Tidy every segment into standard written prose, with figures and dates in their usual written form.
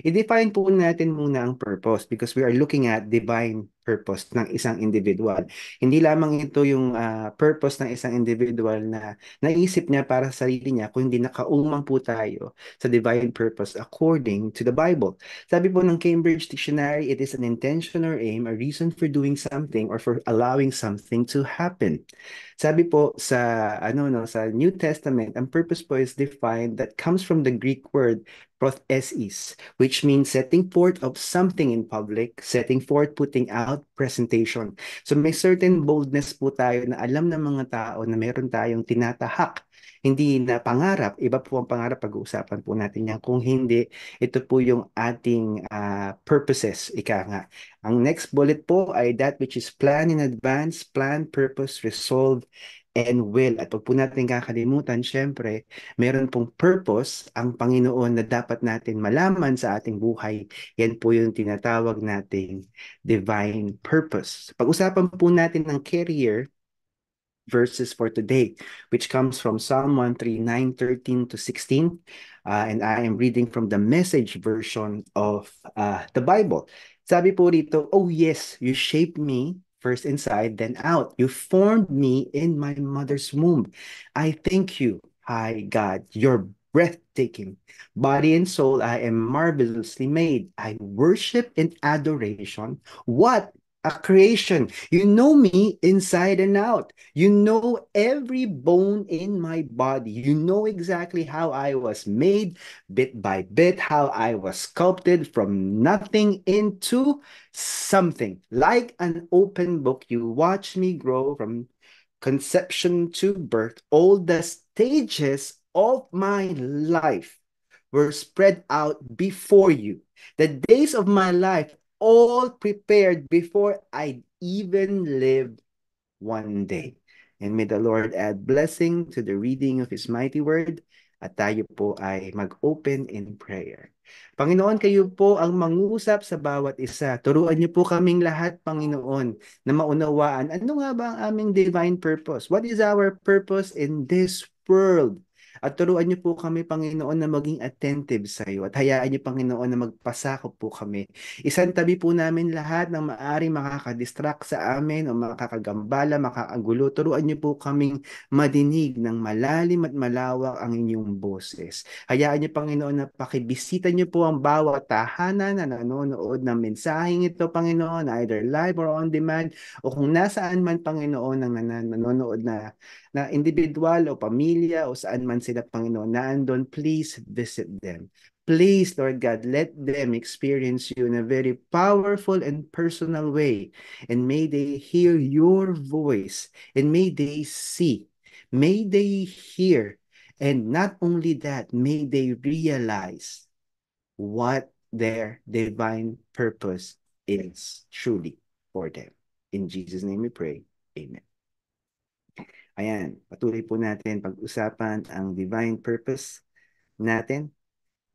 I-define po natin muna ang purpose because we are looking at divine purpose ng isang individual. Hindi lamang ito yung purpose ng isang individual na naisip niya para sa sarili niya, kundi nakaumang po tayo sa divine purpose according to the Bible. Sabi po ng Cambridge Dictionary, it is an intention or aim, a reason for doing something or for allowing something to happen. Sabi po sa sa New Testament, ang purpose po is defined that comes from the Greek word prothesis, which means setting forth of something in public, setting forth, putting out, presentation. So may certain boldness po tayo na alam ng mga tao na meron tayong tinatahak. Hindi na pangarap, iba po ang pangarap, pag-uusapan po natin yan. Kung hindi, ito po yung ating purposes, ika nga. Ang next bullet po ay that which is planned in advance, plan, purpose, resolve, and will. At pag po natin kakalimutan, syempre, meron pong purpose ang Panginoon na dapat natin malaman sa ating buhay. Yan po yung tinatawag nating divine purpose. Pag-usapan po natin ng career verses for today, which comes from Psalm 139, 13 to 16. And I am reading from the message version of the Bible. Sabi po rito, oh yes, you shaped me first inside, then out. You formed me in my mother's womb. I thank you, high God. You're breathtaking. Body and soul, I am marvelously made. I worship in adoration. What a creation. You know me inside and out. You know every bone in my body. You know exactly how I was made, bit by bit, how I was sculpted from nothing into something. Like an open book, you watch me grow from conception to birth. All the stages of my life were spread out before you. The days of my life all prepared before I even lived one day. And may the Lord add blessing to the reading of His mighty word at tayo po ay mag-open in prayer. Panginoon, kayo po ang mangusap sa bawat isa. Turuan niyo po kaming lahat, Panginoon, na maunawaan ano nga ba ang aming divine purpose? What is our purpose in this world? At turuan niyo po kami, Panginoon, na maging attentive sa iyo. At hayaan niyo, Panginoon, na magpasakop po kami. Isantabi po namin lahat ng maaring makakadistract sa amin o makakagambala, makakagulo. Turuan niyo po kaming madinig ng malalim at malawak ang inyong boses. Hayaan niyo, Panginoon, na pakibisita niyo po ang bawat tahanan na nanonood ng mensaheng ito, Panginoon, either live or on demand, o kung nasaan man, Panginoon, ang nanonood na individual o pamilya o saan man sila, Panginoon, naandun, please visit them. Please, Lord God, let them experience you in a very powerful and personal way. And may they hear your voice. And may they see. May they hear. And not only that, may they realize what their divine purpose is truly for them. In Jesus' name we pray. Amen. Ayan, patuloy po natin pag-usapan ang divine purpose natin.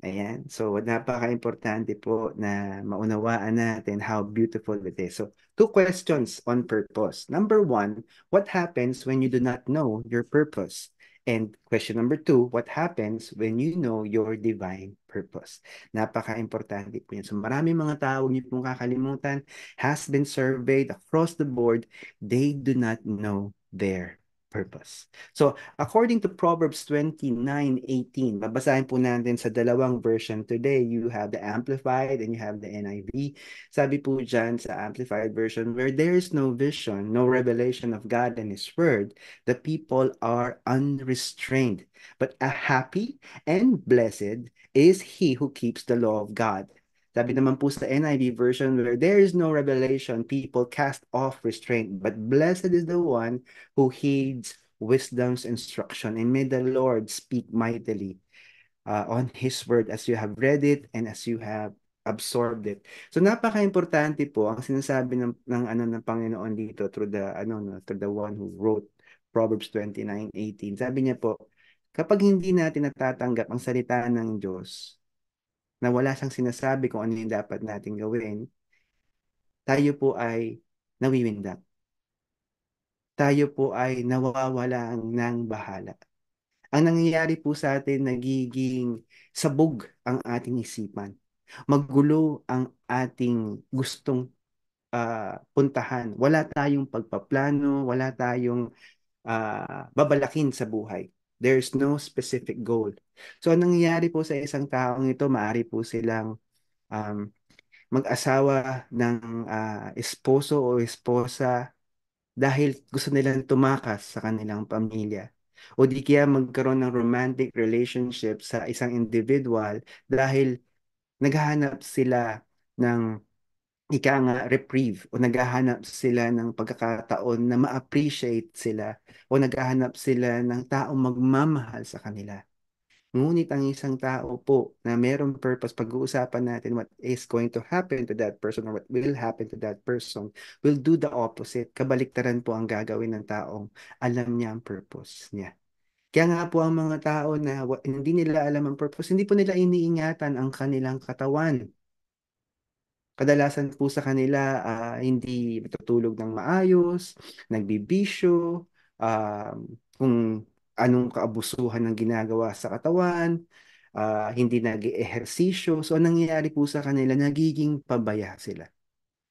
Ayan. So, napaka-importante po na maunawaan natin how beautiful it is. So, two questions on purpose. Number one, what happens when you do not know your purpose? And question number two, what happens when you know your divine purpose? Napaka-importante po yan. So, marami mga tao, niyo pong kakalimutan, has been surveyed across the board, they do not know their purpose. So, according to Proverbs 29:18, babasahin po natin sa dalawang version today. You have the Amplified and you have the NIV. Sabi po dyan sa Amplified version, where there is no vision, no revelation of God and His Word, the people are unrestrained. But a happy and blessed is he who keeps the law of God. Sabi naman po sa NIV version, where there is no revelation, people cast off restraint. But blessed is the one who heeds wisdom's instruction. And may the Lord speak mightily on His word as you have read it and as you have absorbed it. So napaka-importante po ang sinasabi ng Panginoon dito through the through the one who wrote Proverbs 29:18. Sabi niya po, kapag hindi natin natatanggap ang salita ng Diyos, na wala siyang sinasabi kung ano yung dapat nating gawin, tayo po ay nawiwinda. Tayo po ay nawawalan ng bahala. Ang nangyayari po sa atin, nagiging sabog ang ating isipan. Magulo ang ating gustong puntahan. Wala tayong pagpaplano, wala tayong babalakin sa buhay. There's no specific goal. So, anong nangyayari po sa isang taong ito, maaari po silang um, mag-asawa ng esposo o esposa dahil gusto nilang tumakas sa kanilang pamilya. O di kaya magkaroon ng romantic relationship sa isang individual dahil naghahanap sila ng ika nga reprieve o naghahanap sila ng pagkakataon na ma-appreciate sila o naghahanap sila ng taong magmamahal sa kanila. Ngunit ang isang tao po na mayroong purpose, pag-uusapan natin what is going to happen to that person or what will happen to that person, will do the opposite. Kabaliktaran po ang gagawin ng taong alam niya ang purpose niya. Kaya nga po ang mga tao na hindi nila alam ang purpose, hindi po nila iniingatan ang kanilang katawan. Kadalasan po sa kanila hindi matutulog ng maayos, nagbibisyo, kung anong kaabusuhan ng ginagawa sa katawan, hindi nag-ehersisyo. So, anong nangyayari po sa kanila, nagiging pabaya sila.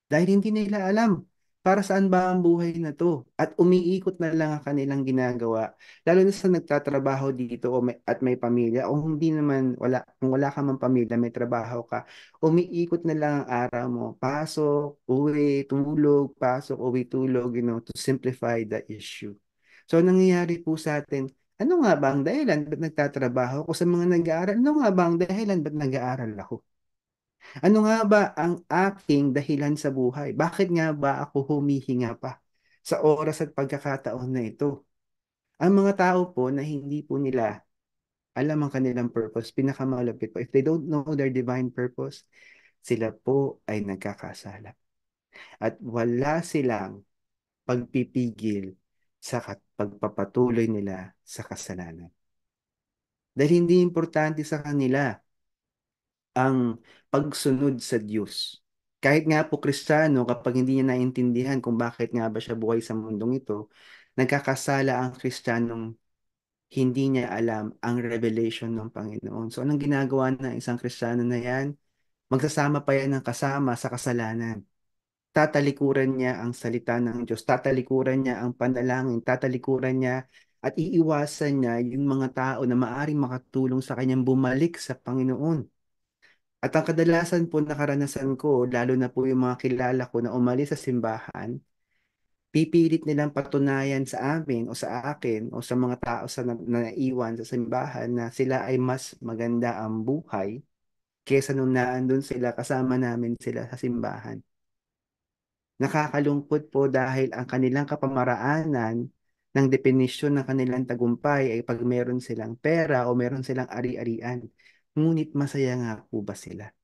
Dahil hindi nila alam para saan ba ang buhay na to. At umiikot na lang ang kanilang ginagawa. Lalo na sa nagtatrabaho dito at may pamilya. O hindi naman, kung wala ka mang pamilya, may trabaho ka, umiikot na lang ang araw mo. Pasok, uwi, tulog, pasok, uwi, tulog, to simplify the issue. So, nangyayari po sa atin, ano nga ba ang dahilan? Ba't nagtatrabaho ako sa mga nag-aaral? Ano nga ba ang dahilan? Ba't nag-aaral ako? Ano nga ba ang aking dahilan sa buhay? Bakit nga ba ako humihinga pa sa oras at pagkakataon na ito? Ang mga tao po na hindi po nila alam ang kanilang purpose, pinakamalapit po, if they don't know their divine purpose, sila po ay nagkakasala. At wala silang pagpipigil sa pagpapatuloy nila sa kasalanan. Dahil hindi importante sa kanila ang pagsunod sa Diyos. Kahit nga po Kristiyano, kapag hindi niya naintindihan kung bakit nga ba siya buhay sa mundong ito, nagkakasala ang Kristiyanong hindi niya alam ang revelation ng Panginoon. So anong ginagawa ng isang Kristiyano na yan? Magsasama pa yan ng kasama sa kasalanan. Tatalikuran niya ang salita ng Diyos, tatalikuran niya ang panalangin, tatalikuran niya at iiwasan niya yung mga tao na maaring makatulong sa kanyang bumalik sa Panginoon. At ang kadalasan po na karanasan ko, lalo na po yung mga kilala ko na umalis sa simbahan, pipilit nilang patunayan sa amin o sa akin o sa mga tao na naiwan sa simbahan na sila ay mas maganda ang buhay kesa nung naandun sila kasama namin sila sa simbahan. Nakakalungkot po dahil ang kanilang kapamaraanan ng definisyon ng kanilang tagumpay ay pag meron silang pera o meron silang ari-arian. Ngunit masaya nga po ba sila?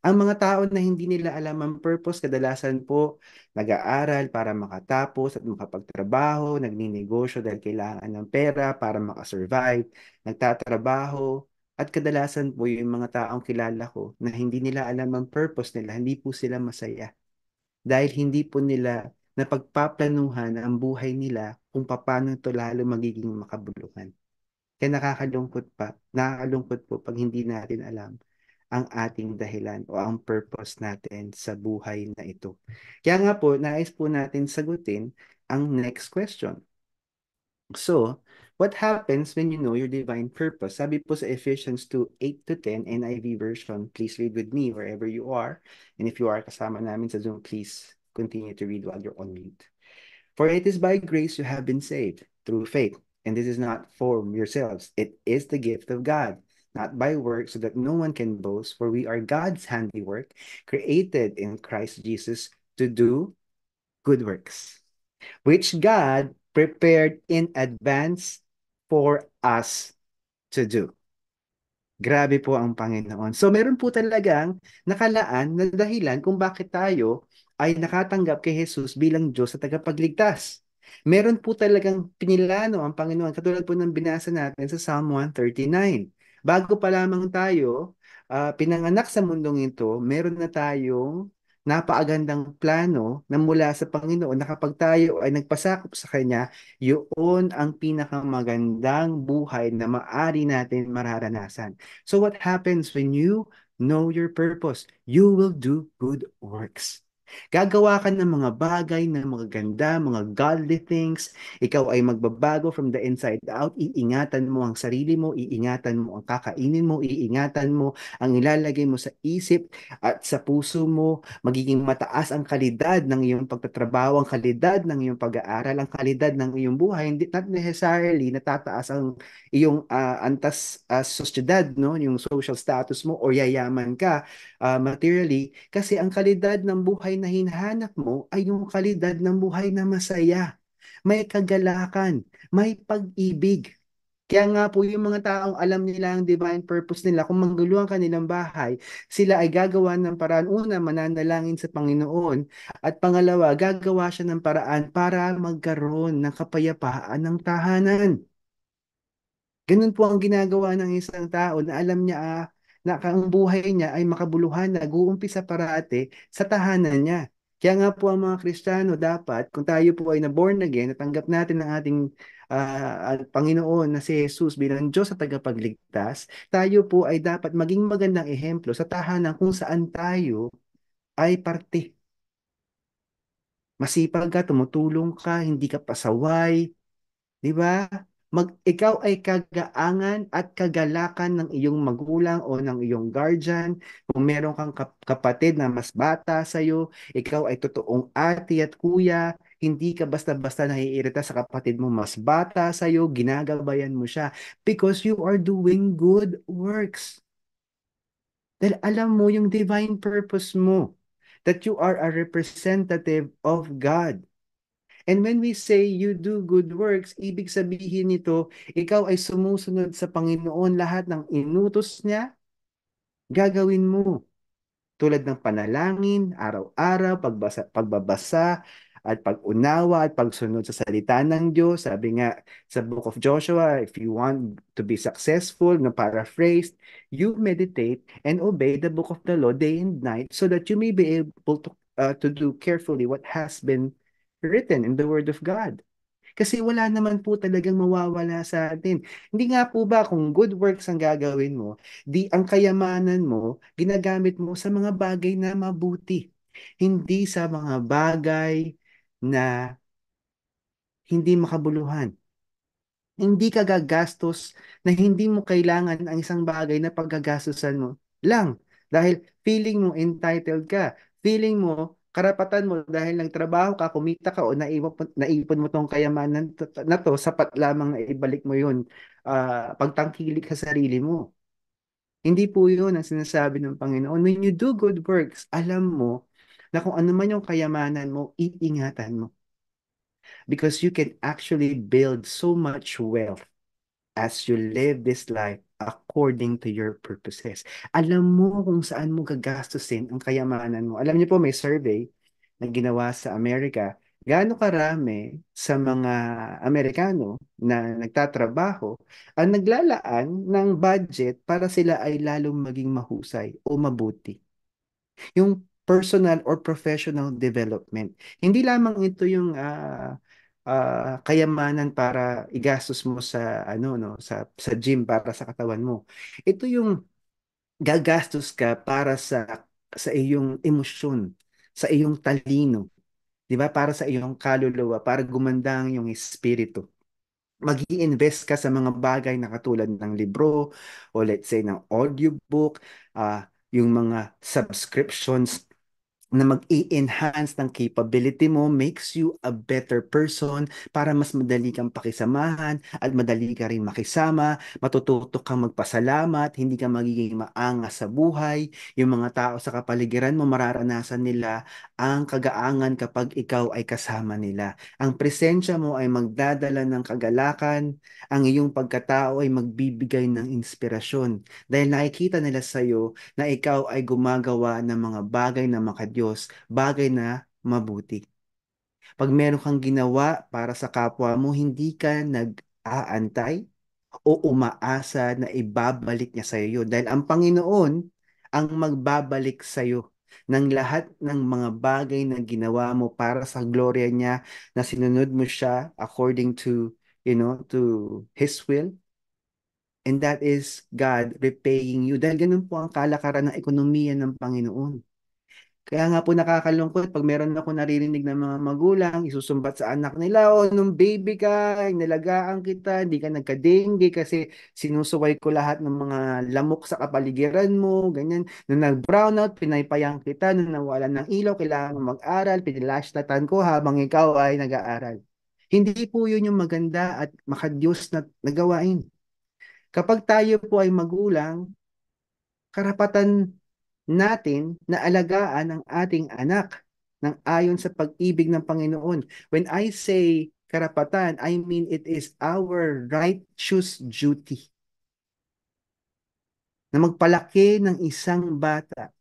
Ang mga tao na hindi nila alam ang purpose, kadalasan po nag-aaral para makatapos at makapagtrabaho, nagninegosyo dahil kailangan ng pera para makasurvive, nagtatrabaho, at kadalasan po yung mga taong kilala ko na hindi nila alam ang purpose nila, hindi po sila masaya. Dahil hindi po nila napagpaplanuhan ang buhay nila kung paano ito lalo magiging makabuluhan. Kaya nakakalungkot po pag hindi natin alam ang ating dahilan o ang purpose natin sa buhay na ito. Kaya nga po, nais po natin sagutin ang next question. So, what happens when you know your divine purpose? Sabi po sa Ephesians 2:8-10 NIV version, please read with me wherever you are. And if you are kasama namin sa Zoom, please continue to read while you're on mute. For it is by grace you have been saved, through faith. And this is not from yourselves. It is the gift of God, not by works, so that no one can boast. For we are God's handiwork, created in Christ Jesus to do good works, which God prepared in advance for us to do. Grabe po ang Panginoon. So meron po talagang nakalaan na dahilan kung bakit tayo ay nakatanggap kay Jesus bilang Diyos at tagapagligtas. Meron po talagang pinilano ang Panginoon katulad po ng binasa natin sa Psalm 139. Bago pa lamang tayo pinanganak sa mundong ito, meron na tayong napaagandang plano na mula sa Panginoon na kapag tayo ay nagpasakop sa Kanya, yun ang pinakamagandang buhay na maari natin mararanasan. So what happens when you know your purpose, you will do good works. Gagawa ka ng mga bagay na mga ganda, mga godly things. Ikaw ay magbabago from the inside out. Iingatan mo ang sarili mo, iingatan mo ang kakainin mo, iingatan mo ang ilalagay mo sa isip at sa puso mo. Magiging mataas ang kalidad ng iyong pagtatrabaho, ang kalidad ng iyong pag-aaral, ang kalidad ng iyong buhay. Hindi, not necessarily natataas ang iyong antas sosyedad, no? Yung social status mo o yayaman ka materially kasi ang kalidad ng buhay na hinahanap mo ay yung kalidad ng buhay na masaya. May kagalakan, may pag-ibig. Kaya nga po yung mga taong alam nila ang divine purpose nila, kung manggulo ang kanilang bahay, sila ay gagawa ng paraan. Una, mananalangin sa Panginoon. At pangalawa, gagawa siya ng paraan para magkaroon ng kapayapaan ng tahanan. Ganun po ang ginagawa ng isang tao na alam niya na ang buhay niya ay makabuluhan, nag-uumpisa parate sa tahanan niya. Kaya nga po ang mga Kristiyano dapat, kung tayo po ay na-born again, natanggap natin ang ating Panginoon na si Jesus bilang Diyos sa tagapagligtas, tayo po ay dapat maging magandang ehemplo sa tahanan kung saan tayo ay parte. Masipag ka, tumutulong ka, hindi ka pasaway, 'di ba? Ikaw ay kagaangan at kagalakan ng iyong magulang o ng iyong guardian. Kung meron kang kapatid na mas bata sa iyo, ikaw ay totoong ate at kuya. Hindi ka basta-basta naiirita sa kapatid mo mas bata sa iyo, ginagabayan mo siya because you are doing good works. Dahil alam mo yung divine purpose mo, that you are a representative of God. And when we say you do good works, ibig sabihin nito, ikaw ay sumusunod sa Panginoon lahat ng inutos niya, gagawin mo. Tulad ng panalangin, araw-araw, pagbabasa, at pag-unawa at pagsunod sa salita ng Diyos. Sabi nga sa Book of Joshua, if you want to be successful, na paraphrased, you meditate and obey the Book of the Law day and night so that you may be able to do carefully what has been written in the Word of God. Kasi wala naman po talagang mawawala sa atin. Hindi nga po ba kung good works ang gagawin mo, di ang kayamanan mo, ginagamit mo sa mga bagay na mabuti. Hindi sa mga bagay na hindi makabuluhan. Hindi ka gagastos na hindi mo kailangan ang isang bagay na paggagastusan mo lang. Dahil feeling mo entitled ka. Feeling mo, karapatan mo dahil nagtrabaho ka, kumita ka o naipon mo tong kayamanan na to, sapat lamang na ibalik mo yun. Pagtangkilik sa sarili mo. Hindi po yun ang sinasabi ng Panginoon. When you do good works, alam mo na kung ano man yung kayamanan mo, iingatan mo. Because you can actually build so much wealth as you live this life according to your purposes. Alam mo kung saan mo gagastusin ang kayamanan mo. Alam niyo po, may survey na ginawa sa Amerika. Gaano karami sa mga Amerikano na nagtatrabaho ang naglalaan ng budget para sila ay lalong maging mahusay o mabuti? Yung personal or professional development. Hindi lamang ito yung kayamanan para igastos mo sa ano no sa gym para sa katawan mo. Ito yung gagastos ka para sa iyong emosyon, sa iyong talino, 'di ba? Para sa iyong kaluluwa, para gumanda ang iyong espiritu. Mag-i-invest ka sa mga bagay na katulad ng libro o let's say ng audiobook, yung mga subscriptions na mag-i-enhance ng capability mo, makes you a better person para mas madali kang pakisamahan at madali ka rin makisama, matututo kang magpasalamat, hindi ka magiging maangas sa buhay, yung mga tao sa kapaligiran mo mararanasan nila ang kagaangan kapag ikaw ay kasama nila. Ang presensya mo ay magdadala ng kagalakan, ang iyong pagkatao ay magbibigay ng inspirasyon dahil nakikita nila sa iyo na ikaw ay gumagawa ng mga bagay na makadiyos, bagay na mabuti. Pag meron kang ginawa para sa kapwa mo, hindi ka nag-aantay o umaasa na ibabalik niya sa iyo. Dahil ang Panginoon ang magbabalik sa iyo ng lahat ng mga bagay na ginawa mo para sa gloria niya na sinunod mo siya according to, to His will. And that is God repaying you. Dahil ganun po ang kalakaran ng ekonomiya ng Panginoon. Kaya nga po nakakalungkot pag meron ako naririnig ng mga magulang, isusumbat sa anak nila, o nung baby ka, nalagaan kita, hindi ka nagka-dengue kasi sinusuway ko lahat ng mga lamok sa kapaligiran mo, ganyan. Nung nag-brownout, pinaypayan kita, nung nawalan ng ilaw, kailangan mo mag-aral, pinilashtlatan ko habang ikaw ay nag-aaral. Hindi po yun yung maganda at makadiyos na nagawain. Kapag tayo po ay magulang, karapatan natin na alagaan ang ating anak ng ayon sa pag-ibig ng Panginoon. When I say karapatan, I mean it is our righteous duty na magpalaki ng isang bata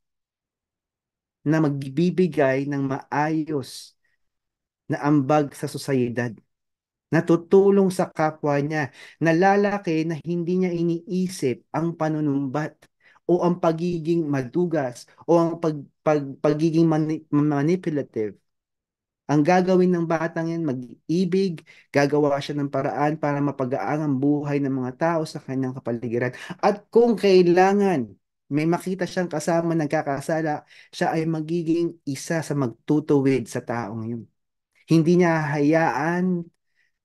na magbibigay ng maayos na ambag sa sosyedad, natutulong sa kapwa niya, nalalaki na hindi niya iniisip ang panunumbat o ang pagiging madugas o ang pagiging manipulative. Ang gagawin ng batang yan, mag-ibig, gagawa siya ng paraan para mapagaan ang buhay ng mga tao sa kanyang kapaligiran. At kung kailangan, may makita siyang kasama nagkakasala, siya ay magiging isa sa magtutuwid sa taong yun. Hindi niya hayaan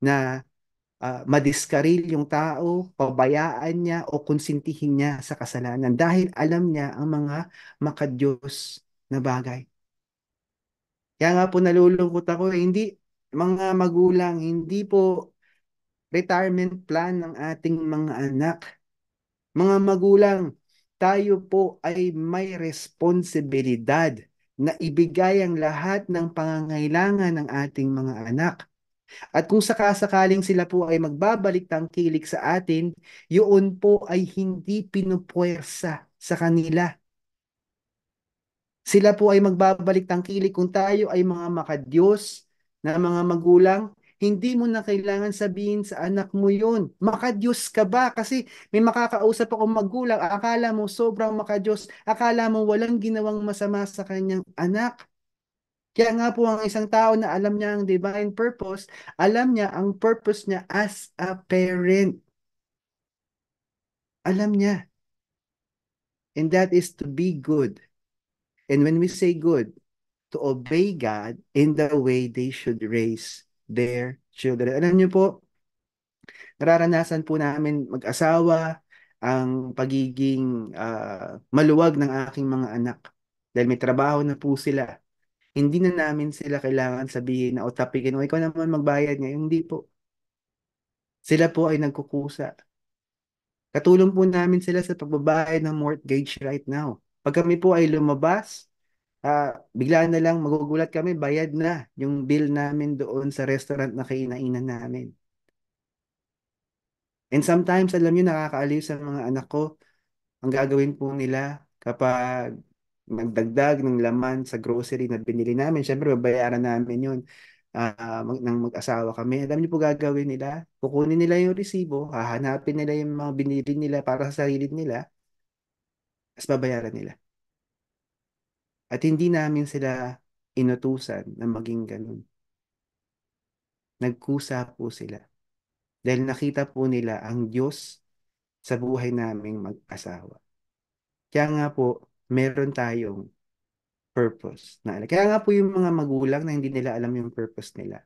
na madiskaril yung tao, pabayaan niya o konsintihin niya sa kasalanan dahil alam niya ang mga makadiyos na bagay. Kaya nga po nalulungkot ako, hindi, mga magulang, hindi po retirement plan ng ating mga anak. Mga magulang, tayo po ay may responsibilidad na ibigay ang lahat ng pangangailangan ng ating mga anak. At kung sakasakaling sila po ay magbabalik tangkilik sa atin, yun po ay hindi pinupuwersa sa kanila. Sila po ay magbabalik tangkilik kung tayo ay mga makadiyos na mga magulang. Hindi mo na kailangan sabihin sa anak mo yun. Makadiyos ka ba? Kasi may makakausap akong magulang. Akala mo sobrang makadiyos. Akala mo walang ginawang masama sa kanyang anak. Kaya nga po ang isang tao na alam niya ang divine purpose, alam niya ang purpose niya as a parent. Alam niya. And that is to be good. And when we say good, to obey God in the way they should raise their children. Alam niyo po, nararanasan po namin mag-asawa ang pagiging maluwag ng aking mga anak. Dahil may trabaho na po sila. Hindi na namin sila kailangan sabihin na o tapikin, o ikaw naman magbayad ngayon. Hindi po. Sila po ay nagkukusa. Katulong po namin sila sa pagbabayad ng mortgage right now. Pag kami po ay lumabas, bigla na lang magugulat kami, bayad na yung bill namin doon sa restaurant na kinainan namin. And sometimes, alam nyo, nakakaaliw sa mga anak ko, ang gagawin po nila kapag nagdagdag ng laman sa grocery na binili namin, syempre babayaran namin yun nang mag-asawa kami. Alam niyo po gagawin nila? Kukunin nila yung resibo, hahanapin nila yung mga binili nila para sa sarili nila, at babayaran nila. At hindi namin sila inutusan na maging ganun. Nagkusa po sila. Dahil nakita po nila ang Diyos sa buhay naming mag-asawa. Kaya nga po, meron tayong purpose kaya nga po yung mga magulang na hindi nila alam yung purpose nila.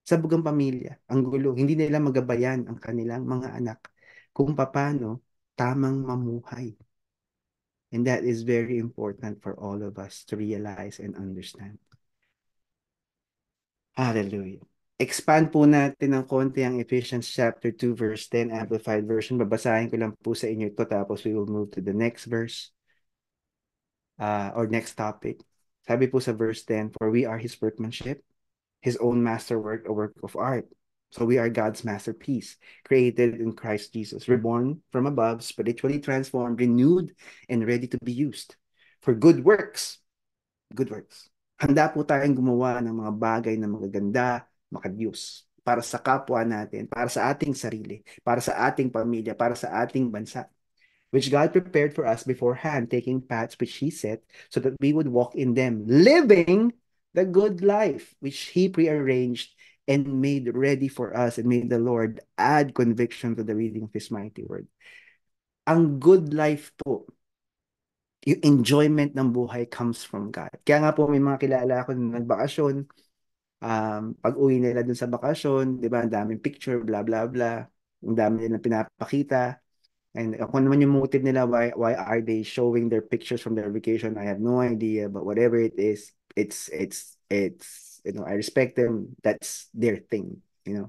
Sa bugang pamilya, ang gulo, hindi nila magabayan ang kanilang mga anak kung paano tamang mamuhay. And that is very important for all of us to realize and understand. Hallelujah. Expand po natin ng konti ang Ephesians chapter 2 verse 10 Amplified Version. Babasahin ko lang po sa inyo ito tapos we will move to the next verse or next topic. Sabi po sa verse 10, for we are His workmanship, His own masterwork, a work of art. So we are God's masterpiece, created in Christ Jesus, reborn from above, spiritually transformed, renewed, and ready to be used for good works. Good works. Handa po tayong gumawa ng mga bagay na magaganda, makadiyos, para sa kapwa natin, para sa ating sarili, para sa ating pamilya, para sa ating bansa, which God prepared for us beforehand, taking paths which He set, so that we would walk in them, living the good life which He prearranged and made ready for us, and made the Lord add conviction to the reading of His mighty word. Ang good life po, yung enjoyment ng buhay comes from God. Kaya nga po may mga kilala ako na nagbakasyon, pag uwi nila dun sa bakasyon, di ba, ang daming picture, blah, blah, blah, ang dami nilang pinapakita. And kung naman yung motive nila, why are they showing their pictures from their vacation? I have no idea, but whatever it is, I respect them. That's their thing, you know.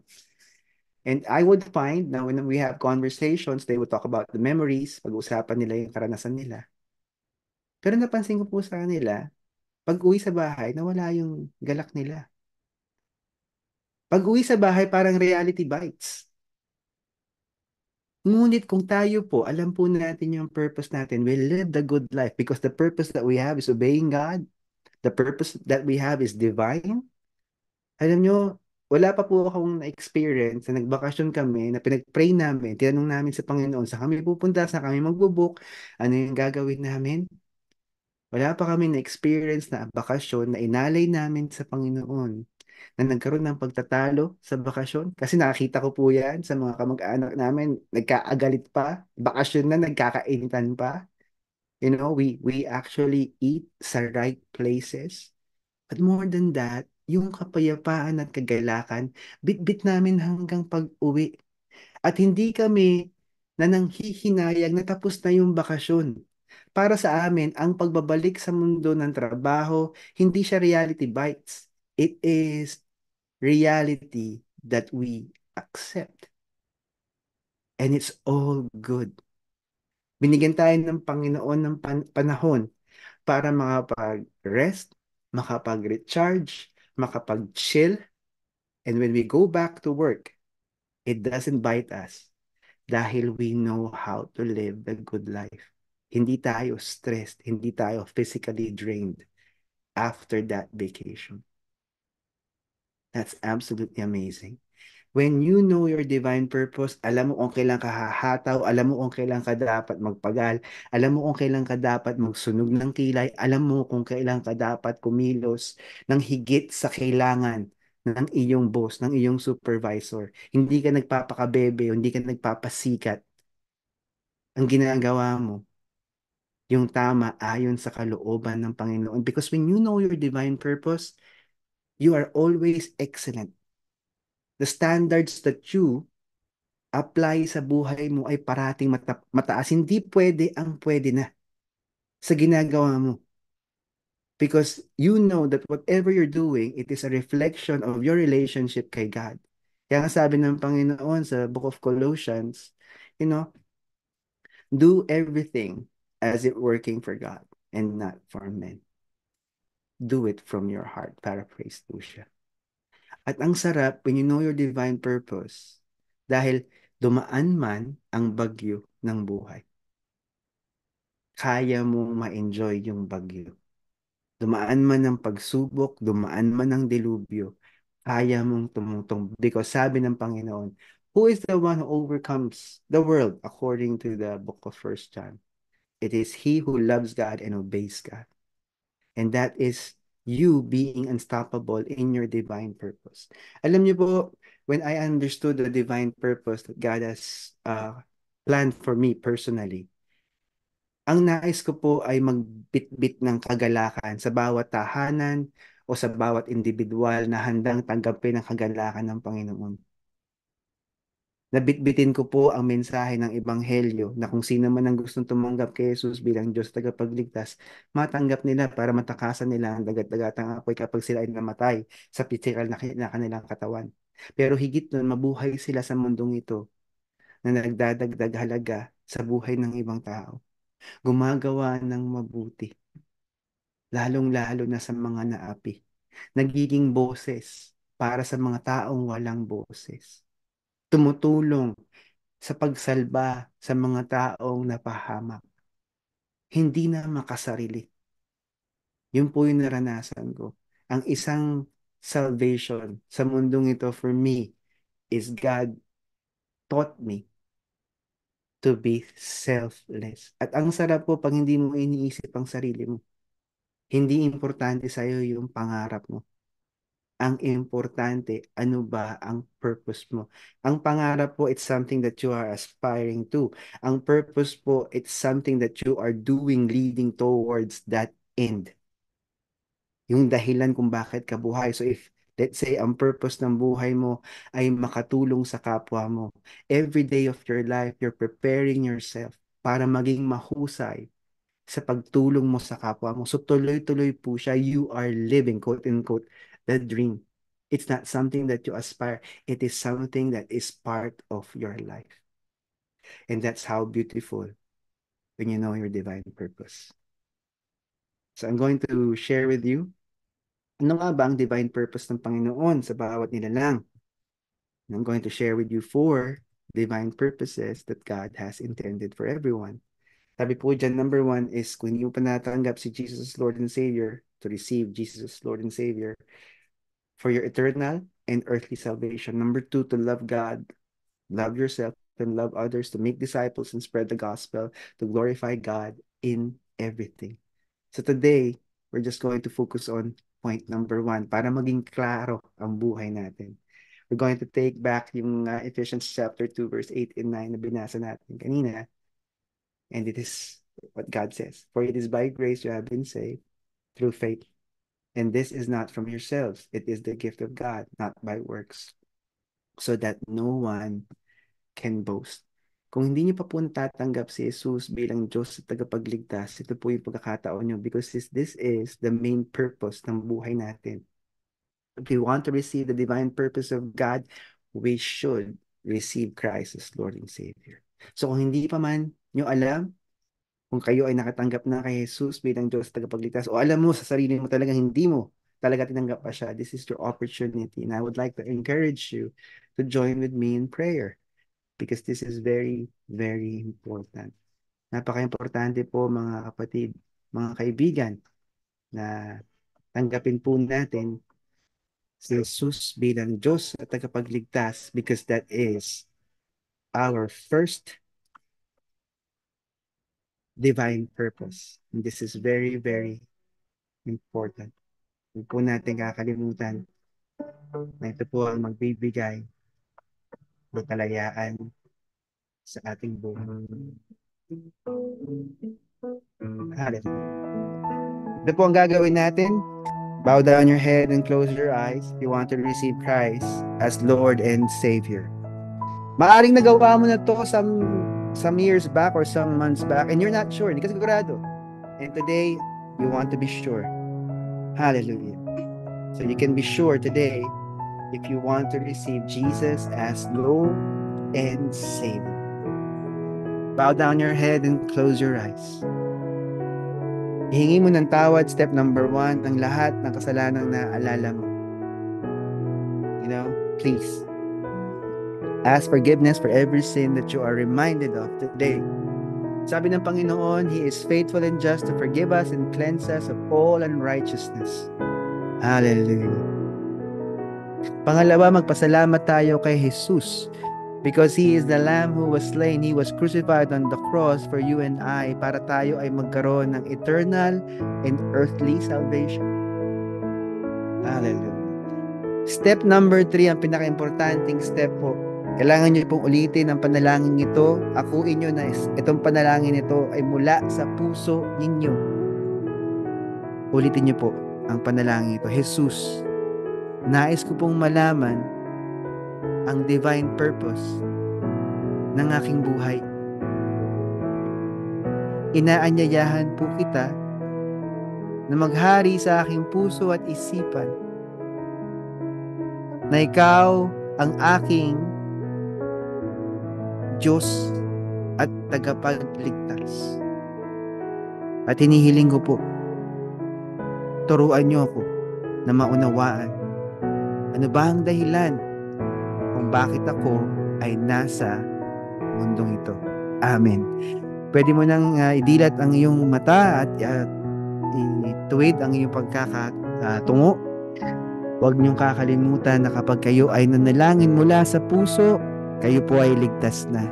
And I would find na when we have conversations, they would talk about the memories, pag-usapan nila yung karanasan nila. Pero napansin ko po sa kanila, pag uwi sa bahay, nawala yung galak nila. Pag uwi sa bahay, parang reality bites. Ngunit kung tayo po, alam po natin yung purpose natin, we live the good life because the purpose that we have is obeying God. The purpose that we have is divine. Alam nyo, wala pa po akong na-experience na nagbakasyon kami, na pinag-pray namin, tinanong namin sa Panginoon, sa kami pupunta, sa kami magbubuk, ano yung gagawin namin. Wala pa kami na-experience na bakasyon na inalay namin sa Panginoon na nagkaroon ng pagtatalo sa bakasyon. Kasi nakakita ko po yan sa mga kamag-anak namin, nagkaagalit pa, bakasyon na nagkakainitan pa. You know, we actually eat sa right places. But more than that, yung kapayapaan at kagalakan, bit-bit namin hanggang pag-uwi. At hindi kami na nanghihinayag na tapos na yung bakasyon. Para sa amin, ang pagbabalik sa mundo ng trabaho, hindi siya reality bites. It is reality that we accept. And it's all good. Binigyan tayo ng Panginoon ng panahon para makapag-rest, makapag-recharge, makapag-chill. And when we go back to work, it doesn't bite us dahil we know how to live the good life. Hindi tayo stressed, hindi tayo physically drained after that vacation. That's absolutely amazing. When you know your divine purpose, alam mo kung kailan ka hahataw, alam mo kung kailan ka dapat magpagal, alam mo kung kailan ka dapat magsunog ng kilay, alam mo kung kailan ka dapat kumilos ng higit sa kailangan ng iyong boss, ng iyong supervisor. Hindi ka nagpapakabebe, hindi ka nagpapasikat. Ang ginagawa mo, yung tama ayon sa kalooban ng Panginoon. Because when you know your divine purpose, you are always excellent. The standards that you apply sa buhay mo ay parating mataas. Hindi pwede ang pwede na sa ginagawa mo. Because you know that whatever you're doing, it is a reflection of your relationship kay God. Kaya nga sabi ng Panginoon sa Book of Colossians, you know, do everything as it working for God and not for men. Do it from your heart. Paraphrase po siya. At ang sarap when you know your divine purpose dahil dumaan man ang bagyo ng buhay. Kaya mong ma-enjoy yung bagyo. Dumaan man ang pagsubok, dumaan man ang dilubyo, kaya mong tumutong. Because sabi ng Panginoon, who is the one who overcomes the world according to the book of First John? It is he who loves God and obeys God. And that is you being unstoppable in your divine purpose. Alam niyo po, when I understood the divine purpose that God has planned for me personally, ang nais ko po ay magbitbit ng kagalakan sa bawat tahanan o sa bawat individual na handang tanggapin ang kagalakan ng Panginoon. Nabitbitin ko po ang mensahe ng Ebanghelyo na kung sino man ang gustong tumanggap kay Jesus bilang Diyos tagapagligtas, matanggap nila para matakasan nila ang dagat-dagatang apoy kapag sila ay namatay sa pitikal na kanilang katawan. Pero higit nun, mabuhay sila sa mundong ito na nagdadagdag halaga sa buhay ng ibang tao. Gumagawa ng mabuti, lalong-lalo na sa mga naapi. Nagiging boses para sa mga taong walang boses. Tumutulong sa pagsalba sa mga taong napahamak. Hindi na makasarili. Yun po yung naranasan ko. Ang isang salvation sa mundong ito for me is God taught me to be selfless. At ang sarap po pag hindi mo iniisip ang sarili mo. Hindi importante sa'yo yung pangarap mo. Ang importante, ano ba ang purpose mo? Ang pangarap po, it's something that you are aspiring to. Ang purpose po, it's something that you are doing leading towards that end. Yung dahilan kung bakit ka buhay. So if, let's say, ang purpose ng buhay mo ay makatulong sa kapwa mo, every day of your life, you're preparing yourself para maging mahusay sa pagtulong mo sa kapwa mo. So tuloy-tuloy po siya. You are living, quote unquote, the dream. It's not something that you aspire. It is something that is part of your life. And that's how beautiful when you know your divine purpose. So I'm going to share with you, ano nga ba ang divine purpose ng Panginoon sa bawat nilalang? And I'm going to share with you 4 divine purposes that God has intended for everyone. Sabi po dyan, number 1 is kung hindi mo pa natanggap si Jesus as Lord and Savior, to receive Jesus as Lord and Savior for your eternal and earthly salvation. Number 2, to love God, love yourself, and love others, to make disciples and spread the gospel, to glorify God in everything. So today, we're just going to focus on point number 1 para maging klaro ang buhay natin. We're going to take back yung Ephesians chapter 2 verse 8 and 9 na binasa natin kanina. And it is what God says. For it is by grace you have been saved through faith. And this is not from yourselves. It is the gift of God, not by works. So that no one can boast. Kung hindi niyo pa po natatanggap si Jesus bilang Diyos at tagapagligtas, ito po yung pagkakataon niyo because this is the main purpose ng buhay natin. If we want to receive the divine purpose of God, we should receive Christ as Lord and Savior. So kung hindi pa man niyo alam, kung kayo ay nakatanggap na kay Jesus bilang Diyos at tagapagligtas, o alam mo sa sarili mo talaga hindi mo talaga tinanggap pa siya, this is your opportunity. And I would like to encourage you to join with me in prayer. Because this is very, very important. Napaka-importante po mga kapatid, mga kaibigan, na tanggapin po natin si Jesus bilang Diyos at tagapagligtas because that is our first divine purpose. And this is very, very important. Huwag po natin kakalimutan na ito po ang magbibigay ng kalayaan sa ating buhay. Ito po ang gagawin natin. Bow down your head and close your eyes if you want to receive Christ as Lord and Savior. Maaring nagawa mo na to some years back or some months back and you're not sure, hindi ka sigurado. And today, you want to be sure. Hallelujah. So you can be sure today if you want to receive Jesus as Lord and Savior. Bow down your head and close your eyes. Ihingi mo ng tawad, step number 1, ang lahat ng kasalanang naalala mo. You know, please. Ask forgiveness for every sin that you are reminded of today. Sabi ng Panginoon, He is faithful and just to forgive us and cleanse us of all unrighteousness. Hallelujah. Pangalawa, magpasalamat tayo kay Jesus. Because He is the Lamb who was slain, He was crucified on the cross for you and I, para tayo ay magkaroon ng eternal and earthly salvation. Hallelujah. Step number 3, ang pinaka-importanting step po. Kailangan nyo pong ulitin ang panalangin ito. Akuin nyo na itong panalangin ito ay mula sa puso ninyo. Ulitin nyo po ang panalangin ito. Jesus, nais ko pong malaman ang divine purpose ng aking buhay. Inaanyayahan po kita na maghari sa aking puso at isipan, na ikaw ang aking Diyos at tagapagligtas. At hinihiling ko po, turuan niyo ako na maunawaan ano ba ang dahilan kung bakit ako ay nasa mundong ito. Amen. Pwede mo nang idilat ang iyong mata at ituwid ang iyong pagkakatungo. Huwag niyong kakalimutan na kapag kayo ay nanalangin mula sa puso, kayo po ay ligtas na.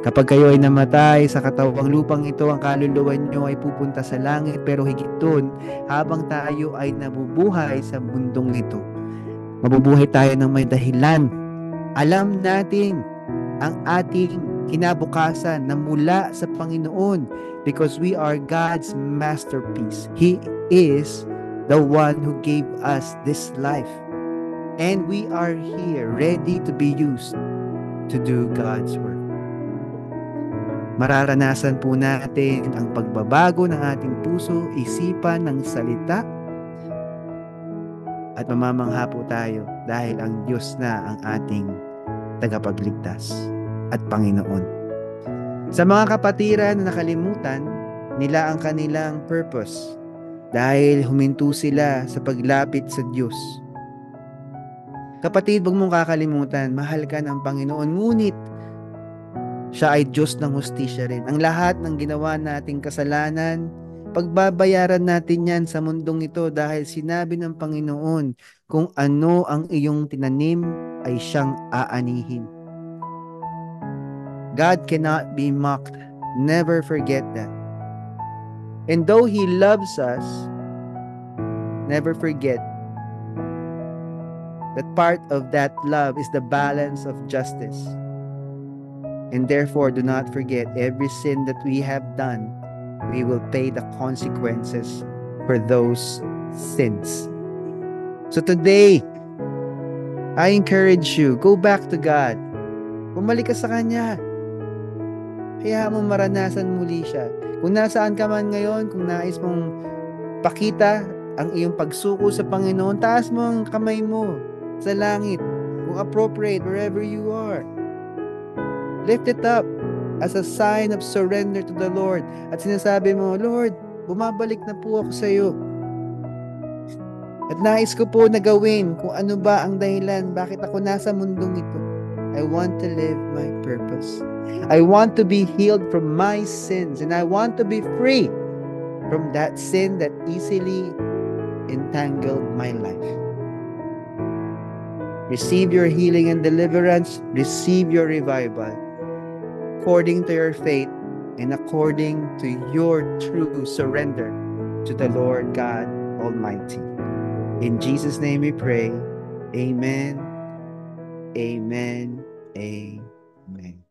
Kapag kayo ay namatay sa katawang lupang ito, ang kaluluwa niyo ay pupunta sa langit. Pero higit dun, habang tayo ay nabubuhay sa mundong ito, Mabubuhay tayo ng may dahilan. Alam natin ang ating kinabukasan na mula sa Panginoon because we are God's masterpiece. He is the one who gave us this life. And we are here ready to be used to do God's work. Mararanasan po natin ang pagbabago ng ating puso, isipan, ng salita, at mamamangha po tayo dahil ang Diyos na ang ating tagapagligtas at Panginoon. Sa mga kapatiran na nakalimutan nila ang kanilang purpose dahil huminto sila sa paglapit sa Diyos. Kapatid, huwag mong kakalimutan, mahal ka ng Panginoon, ngunit siya ay Diyos ng hustisya rin. Ang lahat ng ginawa nating kasalanan, pagbabayaran natin yan sa mundong ito dahil sinabi ng Panginoon, kung ano ang iyong tinanim ay siyang aanihin. God cannot be mocked. Never forget that. And though He loves us, never forget that part of that love is the balance of justice. And therefore, do not forget every sin that we have done, we will pay the consequences for those sins. So today, I encourage you, go back to God. Bumalik ka sa Kanya. Kaya mo maranasan muli siya. Kung nasaan ka man ngayon, kung nais mong pakita ang iyong pagsuko sa Panginoon, taas mo ang kamay mo sa langit. Kung appropriate, wherever you are. Lift it up as a sign of surrender to the Lord. At sinasabi mo, Lord, bumabalik na po ako sa iyo. At nais ko po na gawin kung ano ba ang dahilan bakit ako nasa mundong ito. I want to live my purpose. I want to be healed from my sins, and I want to be free from that sin that easily entangled my life. Receive your healing and deliverance. Receive your revival according to your faith and according to your true surrender to the Lord God Almighty. In Jesus' name we pray. Amen. Amen. Amen.